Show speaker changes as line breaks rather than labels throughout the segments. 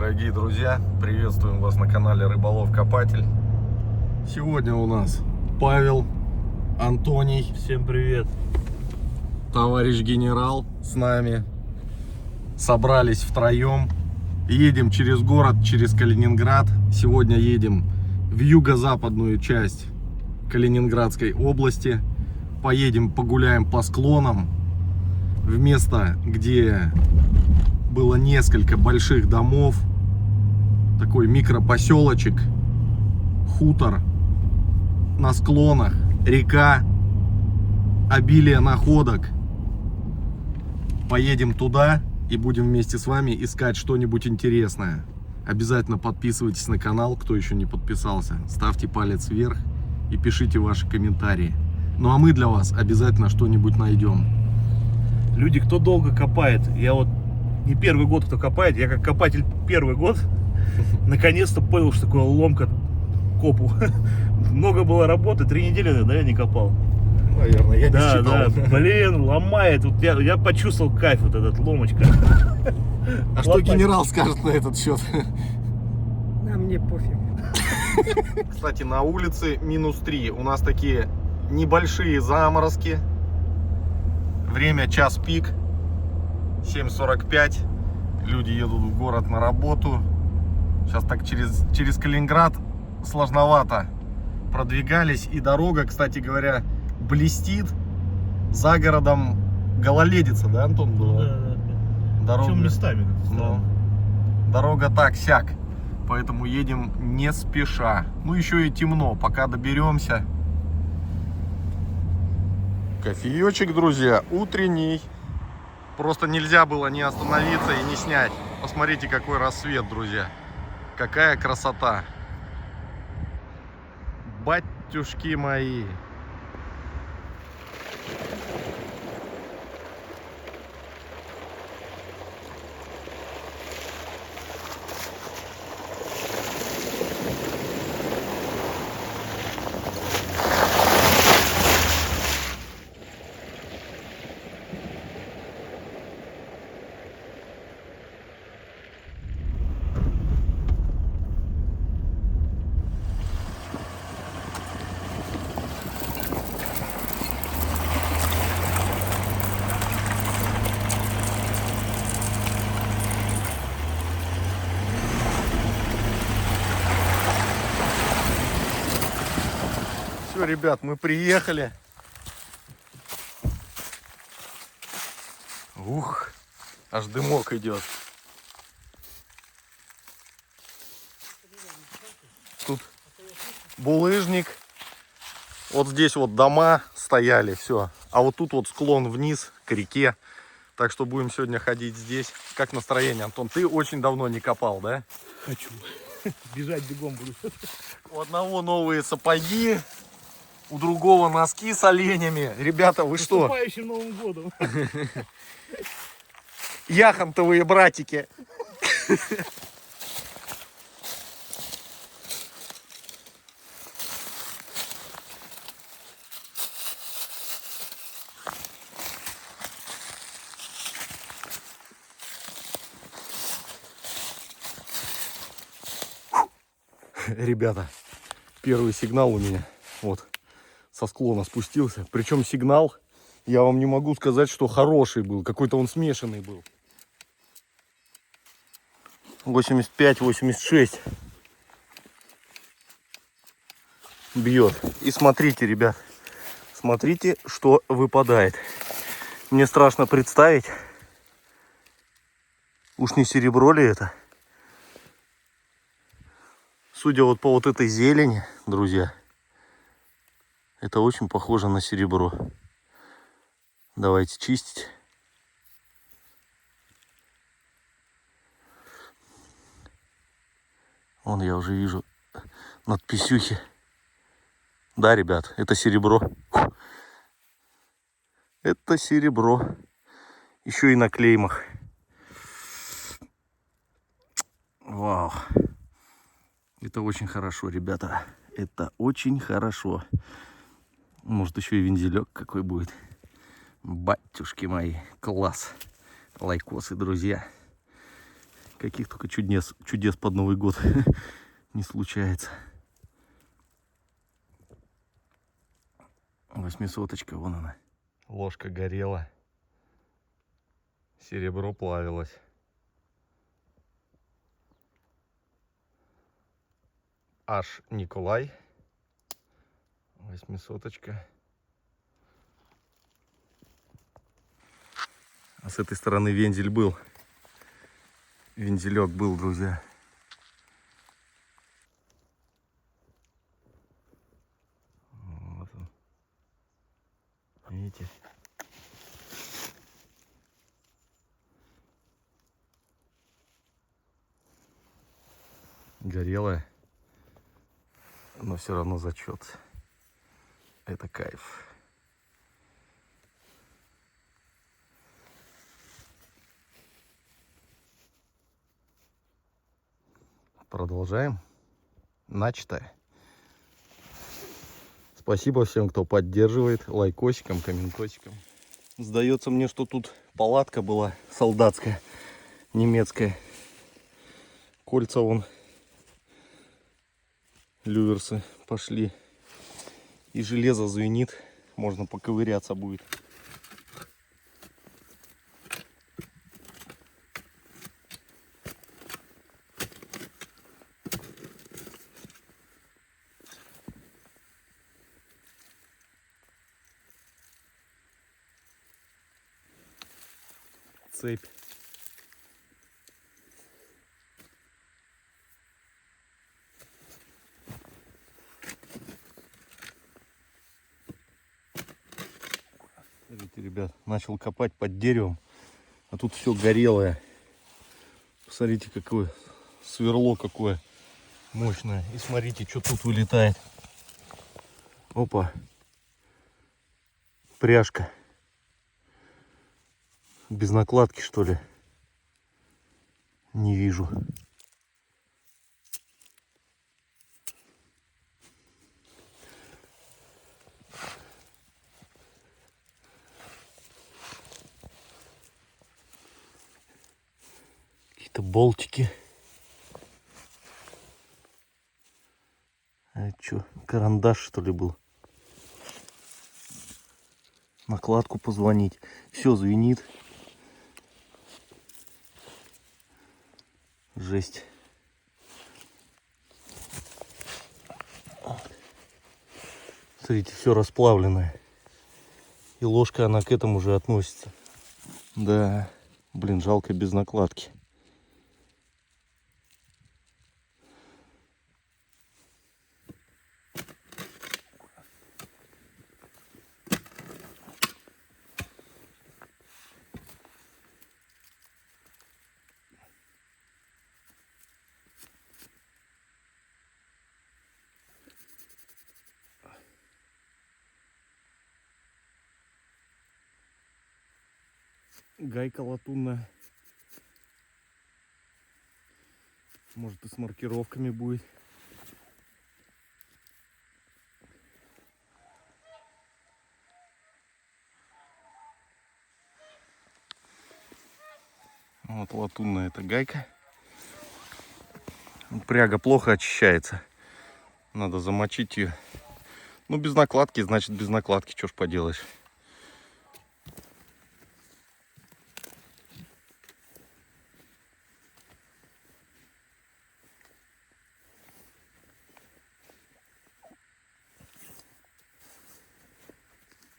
Дорогие друзья, приветствуем вас на канале Рыболов Копатель. Сегодня у нас Павел, Антоний.
Всем привет.
Товарищ генерал с нами. Собрались втроем. Едем через город, через Калининград. Сегодня едем в юго-западную часть Калининградской области. Поедем, погуляем по склонам. В место, где было несколько больших домов. Такой микропоселочек. Хутор. На склонах. Река. Обилие находок. Поедем туда и будем вместе с вами искать что-нибудь интересное. Обязательно подписывайтесь на канал, кто еще не подписался. Ставьте палец вверх и пишите ваши комментарии. Ну а мы для вас обязательно что-нибудь найдем.
Люди, кто долго копает, я вот не первый год, кто копает, я как копатель первый год наконец-то понял, что такое ломка копу. Много было работы, 3 недели, да, я не копал.
Наверное, я не
Да,
считал.
блин, ломает. Вот я почувствовал кайф, вот этот ломочка.
А что генерал скажет на этот счет?
А мне пофиг.
Кстати, на улице -3. У нас такие небольшие заморозки. Время час пик. 7:45. Люди едут в город на работу. Сейчас так через Калининград сложновато продвигались. И дорога, кстати говоря, блестит. За городом гололедица, да, Антон, была?
Да.
Дорога,
Причем местами.
ну, дорога так-сяк. Поэтому едем не спеша. Ну, еще и темно. Пока доберемся. Кофеечек, друзья, утренний. Просто нельзя было не остановиться и не снять. Посмотрите, какой рассвет, друзья. Какая красота. Батюшки мои. Все, ребят, мы приехали. Ух, аж дымок идет. Тут булыжник. Вот здесь вот дома стояли, все. А вот тут вот склон вниз к реке. Так что будем сегодня ходить здесь. Как настроение, Антон? Ты очень давно не копал, да?
Хочу. Бежать бегом буду.
У одного новые сапоги, у другого носки с оленями. Ребята, вы
С
что?
наступающим Новым годом.
Яхонтовые братики. Ребята, первый сигнал у меня. Вот, со склона спустился. Причем сигнал, я вам не могу сказать, что хороший был. Какой-то он смешанный был. 85-86 бьет. И смотрите, ребят, смотрите, что выпадает. Мне страшно представить, уж не серебро ли это. Судя вот по вот этой зелени, друзья, это очень похоже на серебро. Давайте чистить. Вон я уже вижу надписюхи. Да, ребят, это серебро. Это серебро. Еще и на клеймах. Вау. Это очень хорошо, ребята. Это очень хорошо. Может, еще и вензелек какой будет. Батюшки мои. Класс. Лайкосы, друзья. Каких только чудес под Новый год не случается. 800-очка, вон она. Ложка горела. Серебро плавилось. Аж Николай. 800-очка. А с этой стороны вензель был. Вензелек был, друзья. Вот он. Видите? Горелая, но все равно зачет. Это кайф. Продолжаем начатое. Спасибо всем, кто поддерживает, лайкосиком, комментосиком. Сдается мне, что тут палатка была солдатская, немецкая. Кольца вон, люверсы пошли. И железо звенит, можно поковыряться будет. Цепь. Смотрите, ребят, начал копать под деревом, а тут все горелое. Посмотрите, какое сверло какое мощное. И смотрите, что тут вылетает. Опа. Пряжка. Без накладки, что ли? Не вижу. Какие-то болтики. А что, карандаш, что ли, был? Накладку позвонить. Все звенит. Жесть. Смотрите, все расплавленное. И ложка, она к этому же относится. Да, блин, жалко без накладки. Гайка латунная. Может, и с маркировками будет. Вот латунная эта гайка. Пряга плохо очищается. Надо замочить ее. Ну, без накладки, значит, без накладки. Что ж поделаешь.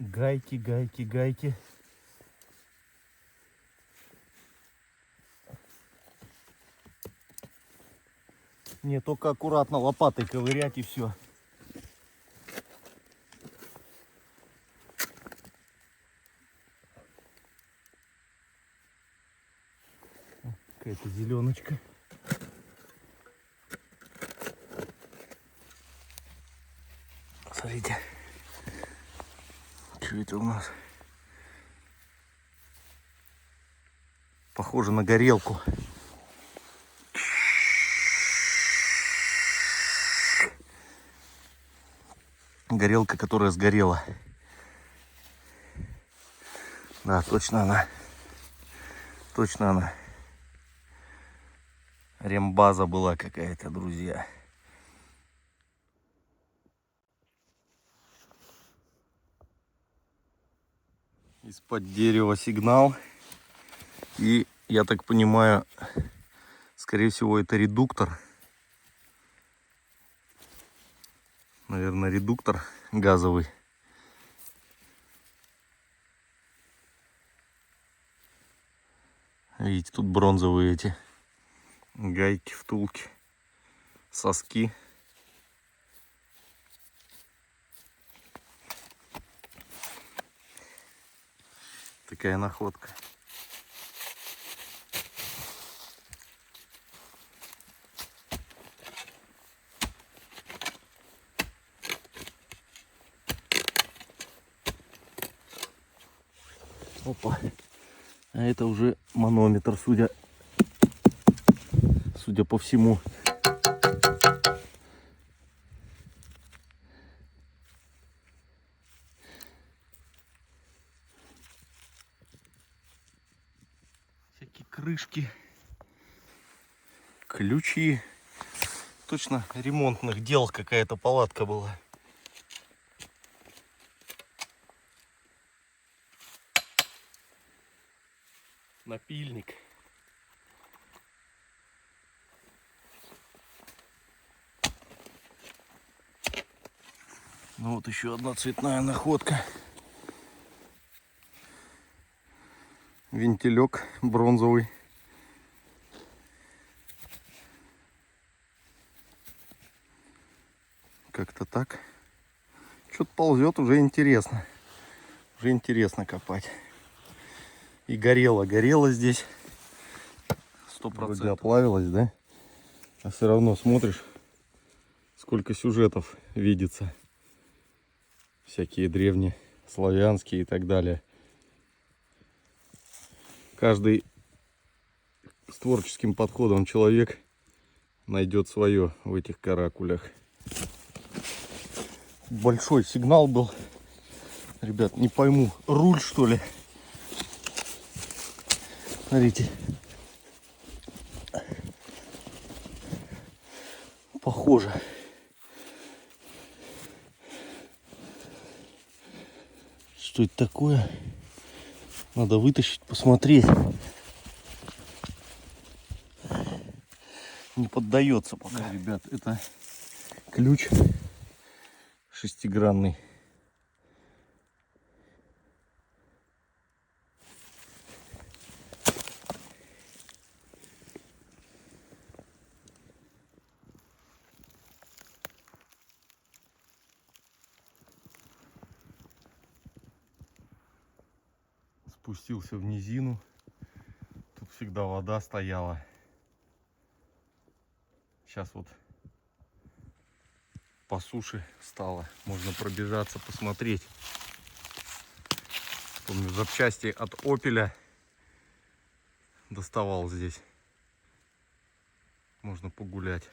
Гайки, гайки, гайки. Не, только аккуратно лопатой ковырять и все. Какая-то зеленочка. Смотрите. Что это у нас? Похоже на горелку. Горелка, которая сгорела. Да, точно она. Точно она. Рембаза была какая-то, друзья. Из-под дерева сигнал. И, я так понимаю, скорее всего, это редуктор. Наверное, редуктор газовый. Видите, тут бронзовые эти гайки, втулки, соски. Такая находка. Опа. А это уже манометр, судя по всему. Всякие крышки, ключи. Точно ремонтных дел какая-то палатка была. Напильник. Ну вот еще одна цветная находка. Вентилек бронзовый. Как-то так. Что-то ползет, уже интересно. Уже интересно копать. И горело здесь. 100%. Вроде оплавилось, да? А все равно смотришь, сколько сюжетов видится. Всякие древние, славянские и так далее. Каждый с творческим подходом человек найдет свое в этих каракулях. Большой сигнал был. Ребят, не пойму, руль что ли? Смотрите. Похоже. Что это такое? Надо вытащить, посмотреть. Не поддается пока, ребят. Это ключ шестигранный. Спустился в низину. Тут всегда вода стояла. Сейчас вот по суше стало. Можно пробежаться, посмотреть. Помню, запчасти от Opel доставал здесь. Можно погулять.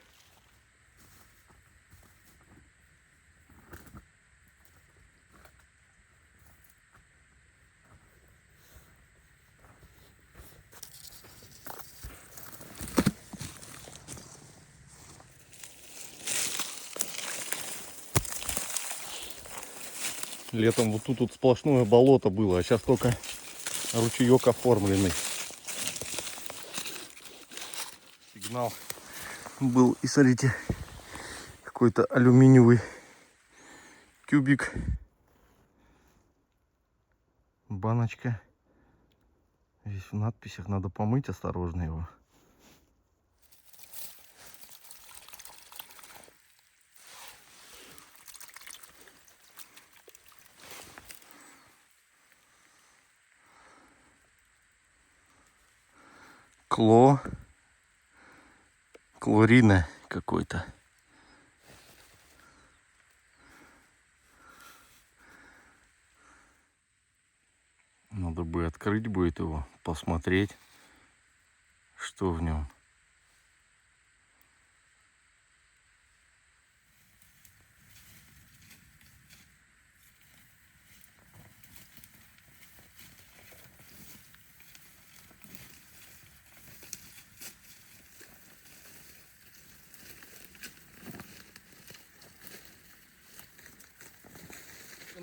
Летом вот тут сплошное болото было, а сейчас только ручеек оформленный. Сигнал был, и смотрите, какой-то алюминиевый кубик, баночка. Здесь в надписях, надо помыть осторожно его. Клорина какой-то. Надо бы открыть будет его, посмотреть, что в нем.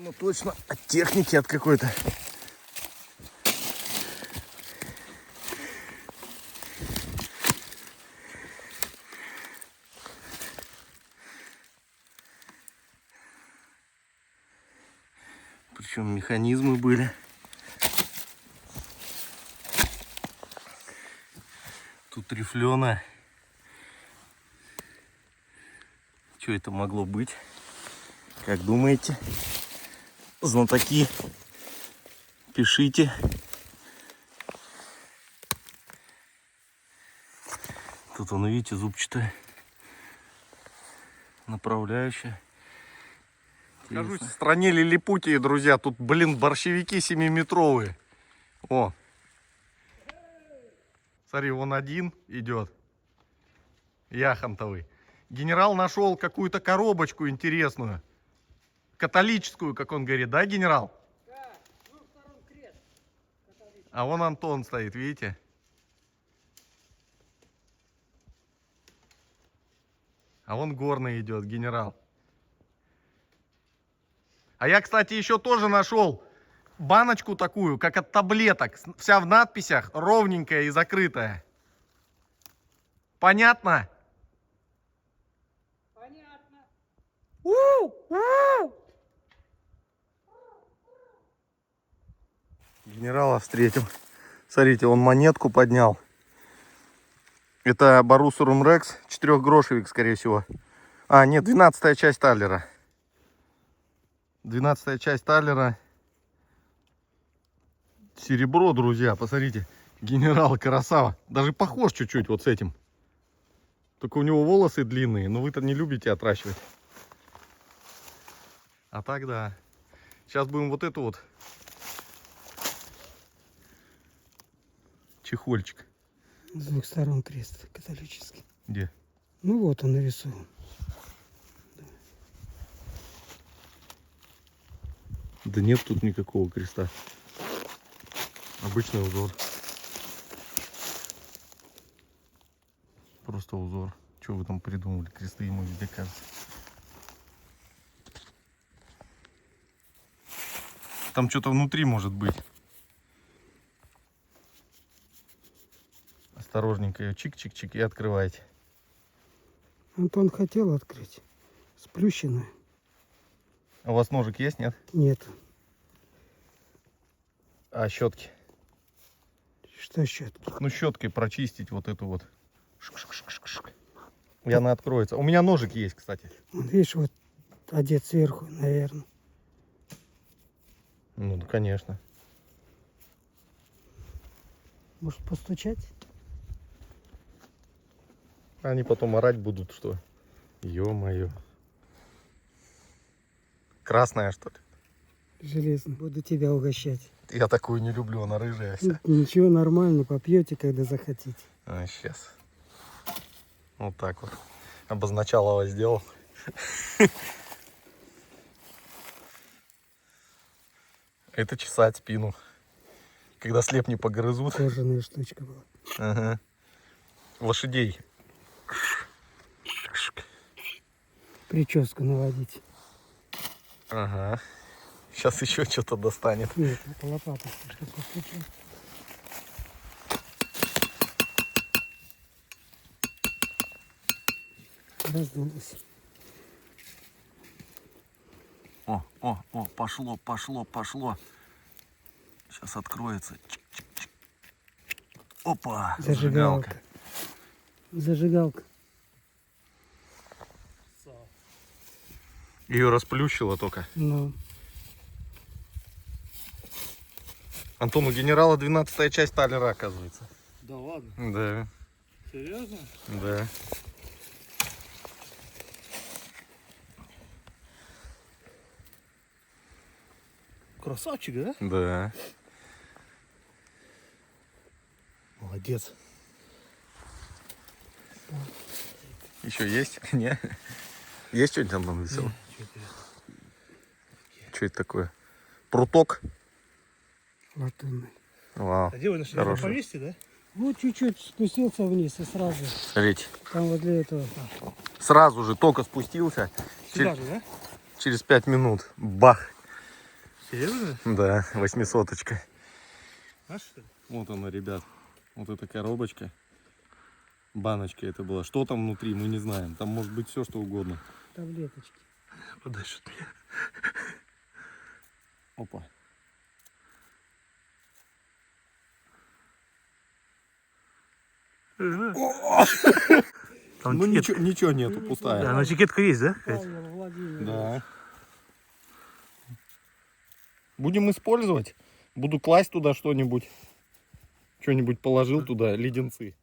Ну точно от техники, от какой-то. Причем механизмы были. Тут рифлёна. Что это могло быть? Как думаете? Знатоки, пишите. Тут он, видите, зубчатая направляющая. Скажусь, в стране лилипутии, друзья, тут, блин, борщевики 7-метровые. О! Смотри, вон один идет. Яхонтовый. Генерал нашел какую-то коробочку интересную. Католическую, как он говорит, да, генерал?
Да, с двух сторон крест.
А вон Антон стоит, видите? А вон горный идет, генерал. А я, кстати, еще тоже нашел баночку такую, как от таблеток. Вся в надписях, ровненькая и закрытая. Понятно?
Понятно.
Генерала встретил. Смотрите, он монетку поднял. Это Барусурум Рекс, 4-грошевик, скорее всего. А, нет, 12-я часть талера. 12-я часть талера. Серебро, друзья, посмотрите. Генерал, красава. Даже похож чуть-чуть вот с этим. Только у него волосы длинные, но вы-то не любите отращивать. А так да. Сейчас будем вот эту вот чехольчик.
С двух сторон крест католический.
Где?
Ну вот он нарисован.
Да нет тут никакого креста. Обычный узор. Просто узор. Что вы там придумали? Кресты ему везде кажется. Там что-то внутри может быть. Осторожненько ее чик-чик-чик и открывайте.
Антон хотел открыть. Сплющенная.
А у вас ножик есть, нет?
Нет.
А щетки?
Что щетки?
Ну, щеткой прочистить вот эту вот. Шк-шк-шк-шк. И она откроется. У меня ножик есть, кстати.
Вот видишь, вот одет сверху, наверное.
Ну, да, конечно.
Может постучать?
Они потом орать будут, что? Ё-моё. Красная, что ли?
Железно. Буду тебя угощать.
Я такую не люблю, она рыжая вся.
Ничего, нормально, попьете, когда захотите.
А, сейчас. Вот так вот. Обозначалово сделал. Это чесать спину. Когда слепни погрызут.
Кожаная штучка была.
Ага. Лошадей.
Прическу наводить.
Ага. Сейчас еще что-то достанет.
Нет, это лопата. Что постучать. Раздулась.
О, пошло. Сейчас откроется. Чик-чик-чик. Опа,
Зажигалка. Зажигалка.
Ее расплющило только.
Ну,
Антон, у генерала 12-я часть талера, оказывается.
Да ладно?
Да,
Серьезно?
да.
Красавчик, да?
Да.
Молодец.
Еще есть? Не? Есть что-нибудь там веселое? Что это такое? Пруток?
латунный.
Вау.
А где вы нашли?
Хороший.
Повесьте, да?
Вот чуть-чуть спустился вниз и сразу.
Смотрите.
Там вот для этого.
Сразу же только спустился.
Сюда же, да?
Через 5 минут. Бах.
Серьезно?
Да, 800-очка.
А что ли?
Вот она, ребят. Вот эта коробочка. Баночка это была. Что там внутри, мы не знаем. Там может быть все, что угодно.
Таблеточки.
Подальше от меня.
Опа.
Там
Ну
этикетка.
ничего нету,
Да,
пустая.
но этикетка есть, да?
Павел Владимирович.
Да. Будем использовать. Буду класть туда что-нибудь. Что-нибудь положил туда, леденцы.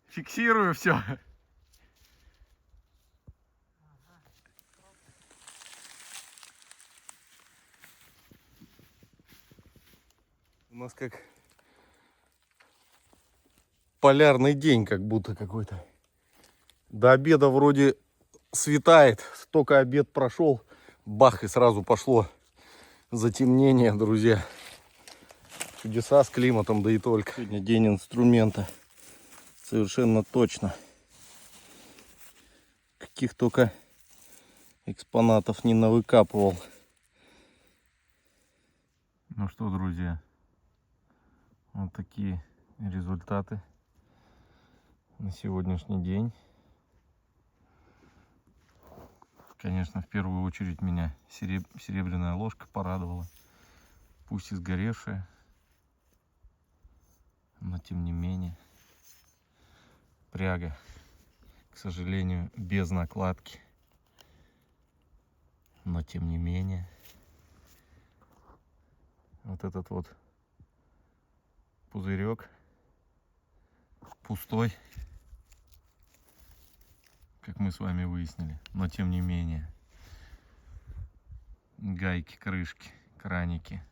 Фиксирую все. У нас как полярный день, как будто какой-то. До обеда вроде светает, только обед прошел, бах, и сразу пошло затемнение, друзья. Чудеса с климатом, да и только. Сегодня день инструмента. Совершенно точно. Каких только экспонатов не навыкапывал. Ну что, друзья, вот такие результаты на сегодняшний день. Конечно, в первую очередь меня серебряная ложка порадовала. Пусть и сгоревшая, но тем не менее. Пряга, к сожалению, без накладки, но тем не менее. Вот этот вот пузырек пустой, как мы с вами выяснили, но тем не менее. Гайки, крышки, краники.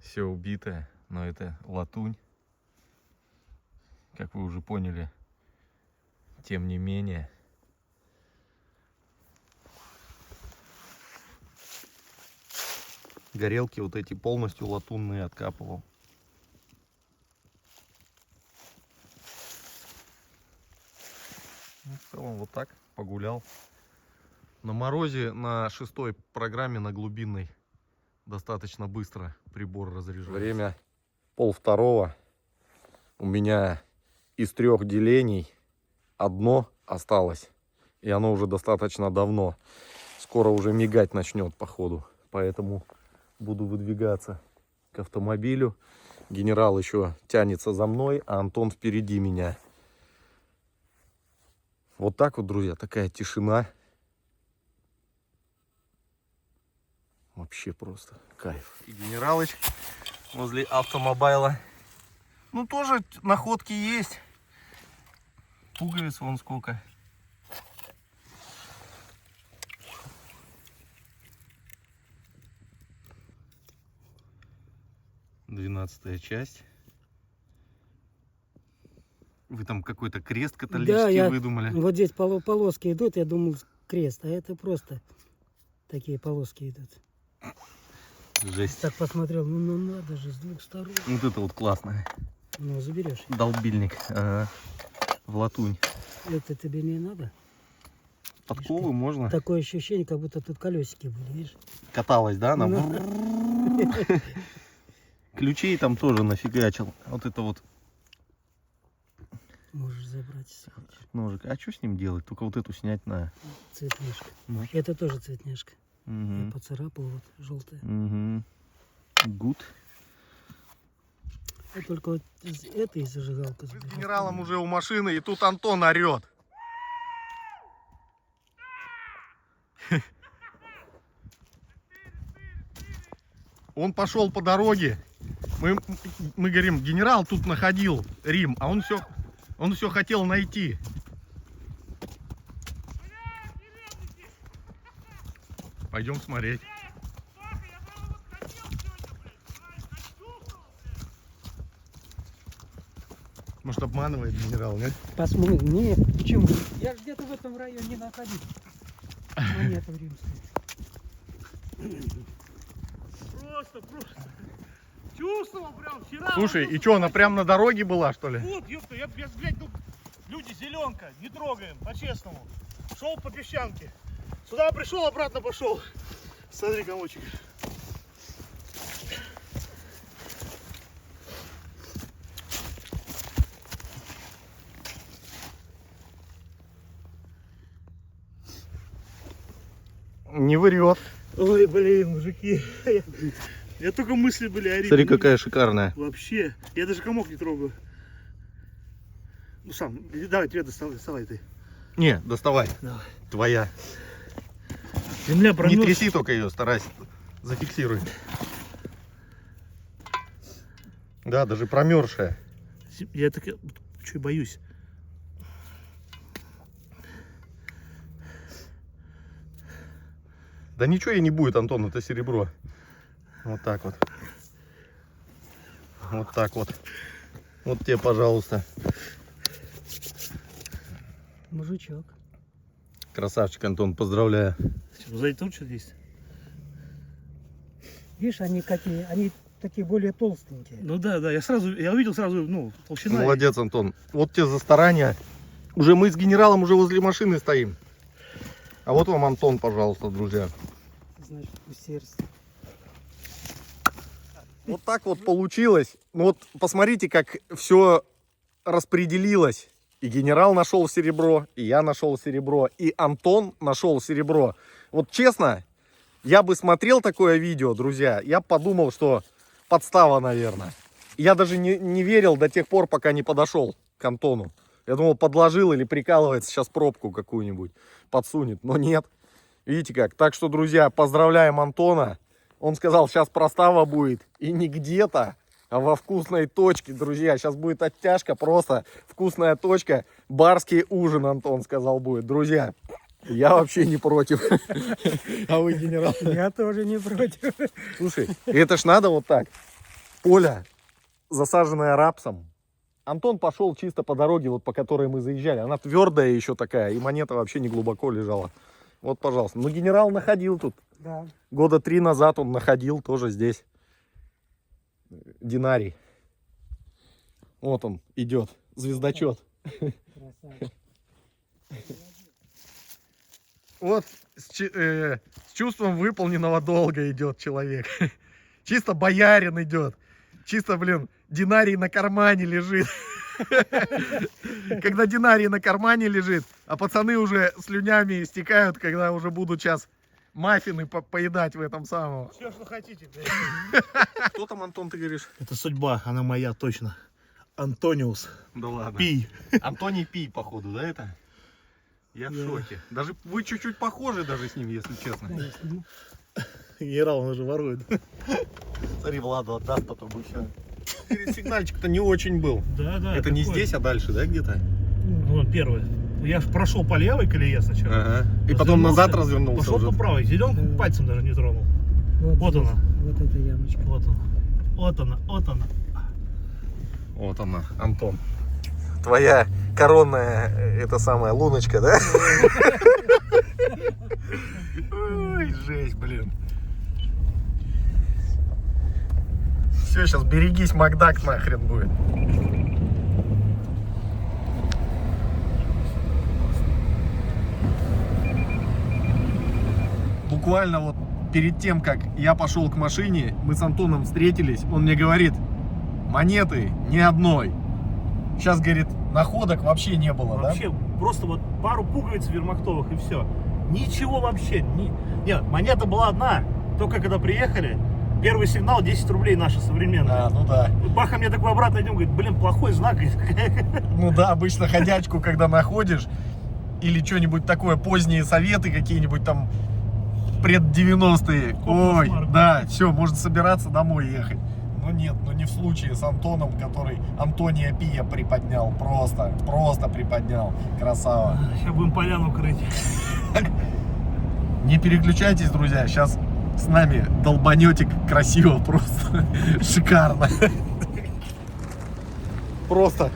Все убитое, но это латунь. Как вы уже поняли, тем не менее. Горелки вот эти полностью латунные откапывал. Ну, в целом вот так погулял. На морозе на 6-й программе на глубинной достаточно быстро прибор разряжается. Время 1:30. У меня из 3 делений одно осталось. И оно уже достаточно давно. Скоро уже мигать начнет, походу. Поэтому буду выдвигаться к автомобилю. Генерал еще тянется за мной, а Антон впереди меня. Вот так вот, друзья, такая тишина. Вообще просто кайф. И Генералыч возле автомобайла. Ну, тоже находки есть. Пуговиц вон сколько. Двенадцатая часть. Вы там какой-то крест католический выдумали.
Вот здесь полоски идут, я думал крест, а это просто такие полоски идут.
Жесть.
Так посмотрел, ну надо же, с 2 сторон.
Вот это вот классное.
Ну, заберешь.
Долбильник. Ага. В латунь.
Это тебе не надо?
Подковы можно.
Такое ощущение, как будто тут колесики были, видишь?
Каталась, да? Она...
Ну.
Ключей там тоже нафигачил. Вот это вот
Можешь забрать, если хочешь.
ножик. А что с ним делать? Только вот эту снять на.
Цветняшка.
Ну.
Это тоже цветняшка. Я
Угу.
поцарапал, вот, желтая.
Угу. Гуд.
А только вот из этой зажигалка.
Мы с генералом уже у машины, и тут Антон орет. Он пошел по дороге. Мы говорим, генерал тут находил Рим, а он все хотел найти. Пойдем смотреть. Может, обманывает генерал, нет?
Посмотрим. Нет, почему? Я же где-то в этом районе находился. Монета римская.
Просто. Чувствовал прям вчера.
Слушай, и что, она прям на дороге была, что ли?
Вот, ёпта, я, блядь, ну, люди, зеленка, не трогаем, по-честному. Шел по песчанке. Сюда пришел, обратно пошел. Смотри, комочек.
Не врет.
Ой, блин, мужики. Я только мысли были о рыбе.
Смотри, какая шикарная.
Вообще. Я даже комок не трогаю. Ну сам, давай, тебе доставай ты.
Не, доставай.
Давай.
Твоя.
Земля
Не
промерзла.
тряси только ее, старайся. Зафиксируй. Да, даже промерзшая.
Я так, что боюсь.
Да ничего ей не будет, Антон, это серебро. Вот так вот. Вот так вот. Вот тебе, пожалуйста.
Мужичок.
Красавчик, Антон, поздравляю.
Сзади там что-то есть?
Видишь, они какие? Они такие более толстенькие.
Ну да, я увидел сразу, ну, толщина.
Молодец, Антон. Вот тебе за старание. Уже мы с генералом уже возле машины стоим. А вот вам Антон, пожалуйста, друзья.
Значит, усердие.
Вот так вот получилось. Ну вот посмотрите, как все распределилось. И генерал нашел серебро, и я нашел серебро, и Антон нашел серебро. Вот честно, я бы смотрел такое видео, друзья, я бы подумал, что подстава, наверное. Я даже не верил до тех пор, пока не подошел к Антону. Я думал, подложил или прикалывается, сейчас пробку какую-нибудь подсунет, но нет. Видите как? Так что, друзья, поздравляем Антона. Он сказал, сейчас простава будет, и не где-то, а во вкусной точке, друзья. Сейчас будет оттяжка, просто вкусная точка. Барский ужин, Антон сказал, будет. Друзья, я вообще не против. А вы, генерал?
Я тоже не против.
Слушай, это ж надо вот так. Поле, засаженное рапсом. Антон пошел чисто по дороге, вот по которой мы заезжали. Она твердая еще такая, и монета вообще не глубоко лежала. Вот, пожалуйста. Ну, генерал находил тут.
Да.
Года 3 назад он находил тоже здесь. Динарий. Вот он идет. Звездочет.
Красавчик.
Вот с чувством выполненного долга идет человек. Чисто боярин идет. Чисто, блин, динарий на кармане лежит. Когда динарий на кармане лежит, а пацаны уже слюнями истекают, когда уже будут сейчас маффины поедать в этом самом.
Все, что хотите, блядь.
Кто там, Антон, ты говоришь?
Это судьба, она моя точно. Антониус.
Да ладно.
Пий.
Антоний Пий, походу, да, это? Я в шоке. Даже вы чуть-чуть похожи даже с ним, если честно.
Конечно.
Генерал, он же ворует.
Смотри, Владу отдаст потом еще. Сигнальчик-то не очень был.
Да.
Это не здесь, а дальше, да, где-то?
Вон первый. Я ж прошел по левой колее сначала.
Ага. И потом назад развернулся
Пошел
уже.
по правой. Зеленку
Да.
пальцем даже не тронул. Вот
здесь,
она.
Вот эта ямочка.
Вот она. Вот она. Вот она.
Вот она, Антон. Твоя коронная, это самая луночка, да? Ой, жесть, блин. Все, сейчас берегись, Макдак нахрен будет. Буквально вот перед тем, как я пошел к машине, мы с Антоном встретились, он мне говорит, монеты ни одной. Сейчас, говорит, находок вообще не было,
Вообще, просто вот пару пуговиц вермахтовых и все. Ничего вообще. Нет, монета была одна. Только когда приехали, первый сигнал 10 рублей наши современные.
да? Ну да.
Паха мне такой обратно идем, говорит, блин, плохой знак.
Ну да, обычно ходячку, когда находишь, или что-нибудь такое, поздние советы какие-нибудь там, пред 90-е. Ой, да, все, можно собираться домой ехать. Но нет, но не в случае с Антоном, который Антония Пия приподнял. Просто приподнял. Красава.
Сейчас будем поляну крыть.
Не переключайтесь, друзья, сейчас с нами долбанетик красиво, просто шикарно. Просто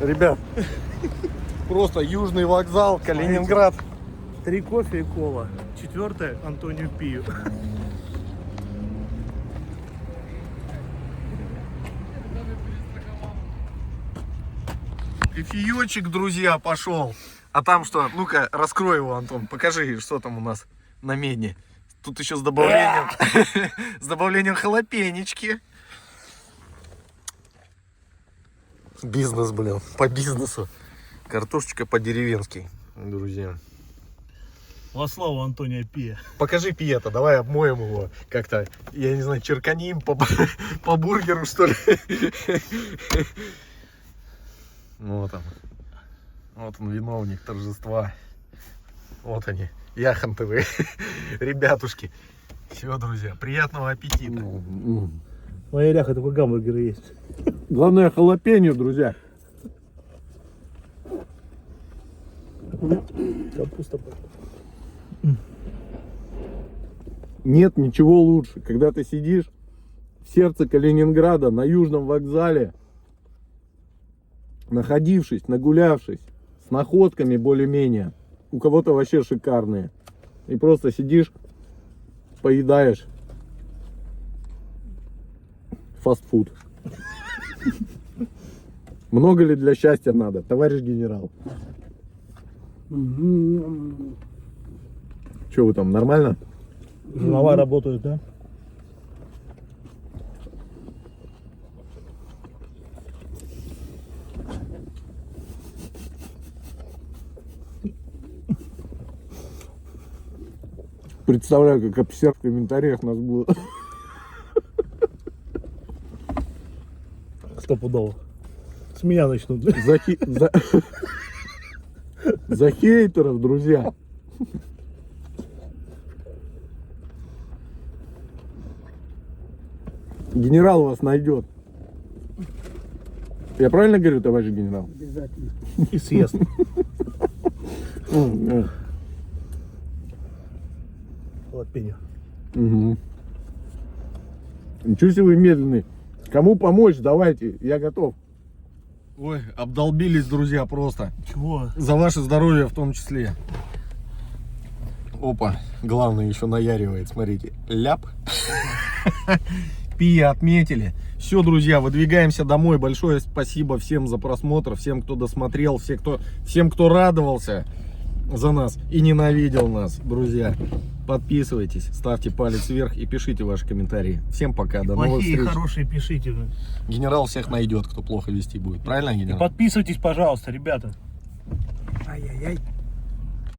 Ребят, просто Южный вокзал, Калининград.
3 кофе и кола. 4 Антонию Пию.
Кофеечек, друзья, пошел. А там что? Ну-ка, раскрой его, Антон. Покажи, что там у нас на медне. Тут еще с добавлением, с добавлением халапенечки. Бизнес, блин, по бизнесу. Картошечка по-деревенски, друзья.
Во славу Антония Пия.
Покажи пиета, давай обмоем его как-то. Я не знаю, черканим по бургеру, что ли. Вот он. Вот он, виновник торжества. Вот они, яхонтовые ребятушки. Все, друзья, приятного аппетита.
В лагерях только гамбургеры есть.
Главное халапеньо, друзья.
Капуста.
Нет ничего лучше, когда ты сидишь в сердце Калининграда на Южном вокзале, находившись, нагулявшись, с находками более-менее, у кого-то вообще шикарные, и просто сидишь, поедаешь фастфуд. Много ли для счастья надо, товарищ генерал? Че вы там, нормально?
Голова работает, да?
Представляю, как обсерв в комментариях нас будут.
Стопудово. С меня начнут.
За хейтеров, друзья. Генерал вас найдет. Я правильно говорю, товарищ генерал?
Обязательно.
И съест. Халапеньо.
Угу. Ничего себе вы медленный. Кому помочь, давайте, я готов. Ой, обдолбились, друзья, просто.
Чего?
За ваше здоровье в том числе. Опа, главное еще наяривает, смотрите. Ляп. Пия отметили. Все, друзья, выдвигаемся домой. Большое спасибо всем за просмотр, всем, кто досмотрел, всем, кто радовался за нас и ненавидел нас, друзья. Подписывайтесь, ставьте палец вверх и пишите ваши комментарии. Всем пока, до новых
Плохие,
встреч.
хорошие пишите.
Генерал всех найдет, кто плохо вести будет. Правильно,
И
генерал?
подписывайтесь, пожалуйста, ребята.
Ай-яй-яй.